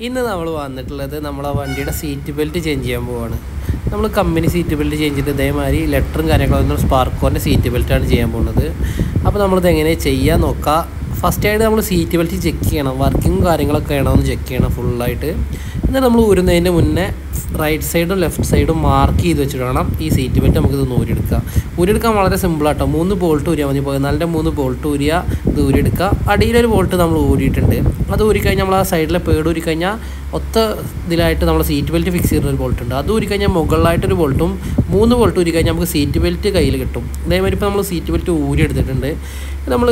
ഇന്ന് നമ്മൾ വന്നിട്ടുള്ളത് നമ്മളെ വണ്ടിയുടെ സീറ്റ് ബെൽറ്റ് ചേഞ്ച് ചെയ്യാൻ പോവാണ്. നമ്മൾ കമ്പനി സീറ്റ് ബെൽറ്റ് ചേഞ്ച് ചെയ്തിട്ട് ഇതേമാതിരി ലെറ്ററും കാര്യങ്ങളൊന്നും സ്പാർക്കോൻ്റെ സീറ്റ് ബെൽറ്റാണ് ചെയ്യാൻ പോകുന്നത്. അപ്പോൾ നമ്മളിത് എങ്ങനെ ചെയ്യാൻ നോക്കാം. ഫസ്റ്റായിട്ട് നമ്മൾ സീറ്റ് ബെൽറ്റ് ചെക്ക് ചെയ്യണം, വർക്കിങ്ങും കാര്യങ്ങളൊക്കെ ആണോന്ന് ചെക്ക് ചെയ്യണം ഫുള്ളായിട്ട്. എന്നിട്ട് നമ്മൾ ഊരുന്നതിൻ്റെ മുന്നേ റൈറ്റ് സൈഡും ലെഫ്റ്റ് സൈഡും മാർക്ക് ചെയ്ത് വെച്ചിട്ട് വേണം ഈ സീറ്റ് ബെൽറ്റ് നമുക്കിത് ഊരിയെടുക്കാൻ വളരെ സിമ്പിളാട്ടോ. 3 ബോൾട്ട് ഊരിയാൽ മതി. 14 3 ബോൾട്ട് ഊരിയാൽ ഇത് ഊരിയെടുക്കുക. അടിയിലൊരു ബോൾട്ട് നമ്മൾ ഊരിയിട്ടുണ്ട്. അത് ഊരിക്കഴിഞ്ഞാൽ നമ്മൾ ആ സൈഡിലെ പേട് ഊരിക്കഴിഞ്ഞാൽ ഒത്ത ഇതിലായിട്ട് നമ്മൾ സീറ്റ് ബെൽറ്റ് ഫിക്സ് ചെയ്തൊരു ബോൾട്ട് ഉണ്ട്. അത് ഊരിക്കഴിഞ്ഞാൽ മുകളിലായിട്ടൊരു ബോൾട്ടും 3 ബോൾട്ട് ഊരിക്കഴിഞ്ഞാൽ നമുക്ക് സീറ്റ് ബെൽറ്റ് കയ്യിൽ കിട്ടും. ഇതേമാതിരി ഇപ്പോൾ നമ്മൾ സീറ്റ് ബെൽറ്റ് ഊരിയെടുത്തിട്ടുണ്ട്. നമ്മൾ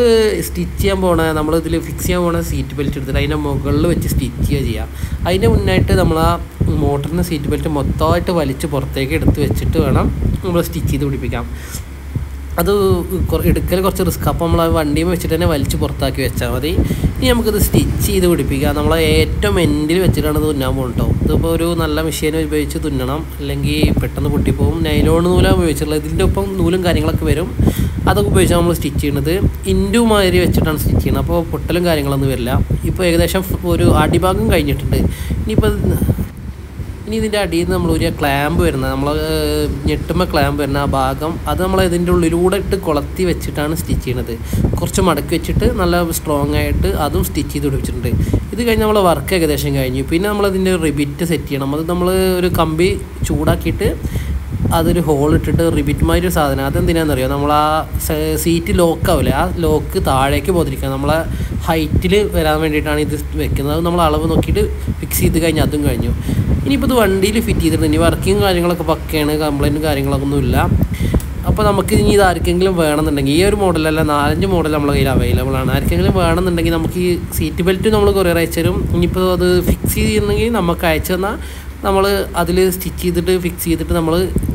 സ്റ്റിച്ച് ചെയ്യാൻ പോകണ നമ്മളിതിൽ ഫിക്സ് ചെയ്യാൻ പോകണ സീറ്റ് ബെൽറ്റ് എടുത്തിട്ട് അതിൻ്റെ മുകളിൽ വെച്ച് സ്റ്റിച്ച് ചെയ്യുക. അതിൻ്റെ മുന്നായിട്ട് നമ്മൾ ആ മോട്ടറിന് സീറ്റ് ബെൽറ്റ് മൊത്തമായിട്ട് വലിച്ച് പുറത്തേക്ക് എടുത്ത് വെച്ചിട്ട് വേണം നമ്മൾ സ്റ്റിച്ച് ചെയ്ത് പിടിപ്പിക്കാം. അത് എടുക്കൽ കുറച്ച് റിസ്ക്. അപ്പോൾ നമ്മൾ ആ വണ്ടിയിൽ വെച്ചിട്ട് തന്നെ വലിച്ച് പുറത്താക്കി വെച്ചാൽ മതി. ഇനി നമുക്കിത് സ്റ്റിച്ച് ചെയ്ത് പിടിപ്പിക്കാം. നമ്മൾ ഏറ്റവും എൻഡിൽ വെച്ചിട്ടാണ് ഇത് തുന്നാൻ പോകുന്നുണ്ടോ. ഇതിപ്പോൾ ഒരു നല്ല മെഷീൻ ഉപയോഗിച്ച് തുന്നണം, അല്ലെങ്കിൽ പെട്ടെന്ന് പൊട്ടിപ്പോവും. നൈലോൺ നൂലാണ് ഉപയോഗിച്ചിട്ടുള്ളത്. ഇതിൻ്റെ ഒപ്പം നൂലും കാര്യങ്ങളൊക്കെ വരും. അതൊക്കെ ഉപയോഗിച്ചാണ് നമ്മൾ സ്റ്റിച്ച് ചെയ്യുന്നത്. ഇൻഡു മാതിരി വെച്ചിട്ടാണ് സ്റ്റിച്ച് ചെയ്യുന്നത്. അപ്പോൾ പൊട്ടലും കാര്യങ്ങളൊന്നും വരില്ല. ഇപ്പോൾ ഏകദേശം ഒരു അടിഭാഗം കഴിഞ്ഞിട്ടുണ്ട്. ഇനി ഇതിൻ്റെ അടിയിൽ നിന്ന് നമ്മൾ ഒരു ക്ലാമ്പ് വരുന്നത്, നമ്മൾ ഞെട്ടുമ്പോൾ ക്ലാമ്പ് വരുന്ന ആ ഭാഗം, അത് നമ്മൾ ഇതിൻ്റെ ഉള്ളിലൂടെ ഇട്ട് കൊളത്തി വെച്ചിട്ടാണ് സ്റ്റിച്ച് ചെയ്യുന്നത്. കുറച്ച് മടക്കി വെച്ചിട്ട് നല്ല സ്ട്രോങ് ആയിട്ട് അതും സ്റ്റിച്ച് ചെയ്ത് പിടിപ്പിച്ചിട്ടുണ്ട്. ഇത് കഴിഞ്ഞ് നമ്മൾ വർക്ക് ഏകദേശം കഴിഞ്ഞു. പിന്നെ നമ്മളതിൻ്റെ റിബിറ്റ് സെറ്റ് ചെയ്യണം. അത് നമ്മൾ ഒരു കമ്പി ചൂടാക്കിയിട്ട് അതൊരു ഹോൾ ഇട്ടിട്ട് റിബിറ്റ് മാതിരി ഒരു സാധനം, അതെന്തിനാണെന്നറിയോ, നമ്മൾ ആ സീറ്റ് ലോക്കാവില്ലേ, ആ ലോക്ക് താഴേക്ക് പോതിരിക്കുക. നമ്മളെ ഹൈറ്റിൽ വരാൻ വേണ്ടിയിട്ടാണ് ഇത് വെക്കുന്നത്. അത് നമ്മൾ അളവ് നോക്കിയിട്ട് ഫിക്സ് ചെയ്ത് കഴിഞ്ഞാൽ അതും കഴിഞ്ഞു. ഇനിയിപ്പോൾ ഇത് വണ്ടിയിൽ ഫിറ്റ് ചെയ്തിട്ടുണ്ട്. ഇനി വർക്കിങ് കാര്യങ്ങളൊക്കെ പക്കയാണ്, കംപ്ലൈൻറ്റും കാര്യങ്ങളൊന്നുമില്ല. അപ്പോൾ നമുക്ക് ഇനി ഇത് ആർക്കെങ്കിലും വേണമെന്നുണ്ടെങ്കിൽ, ഈ ഒരു മോഡലല്ല 4-5 മോഡൽ നമ്മളെ കയ്യിൽ അവൈലബിൾ ആണ്. ആർക്കെങ്കിലും വേണമെന്നുണ്ടെങ്കിൽ നമുക്ക് ഈ സീറ്റ് ബെൽറ്റ് നമ്മൾ കൊറിയർ അയച്ചു തരും. ഇനിയിപ്പോൾ അത് ഫിക്സ് ചെയ്യുന്നെങ്കിൽ നമുക്ക് അയച്ചു തന്നാൽ നമ്മൾ അതിൽ സ്റ്റിച്ച് ചെയ്തിട്ട് ഫിക്സ് ചെയ്തിട്ട് നമ്മൾ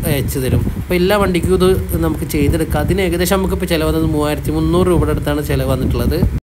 അയച്ചു തരും. അപ്പോൾ എല്ലാ വണ്ടിക്കും ഇത് നമുക്ക് ചെയ്തെടുക്കാം. അതിന് ഏകദേശം നമുക്കിപ്പോൾ ചിലവ് വന്നത് 3300 രൂപയുടെ അടുത്താണ് ചിലവ് വന്നിട്ടുള്ളത്.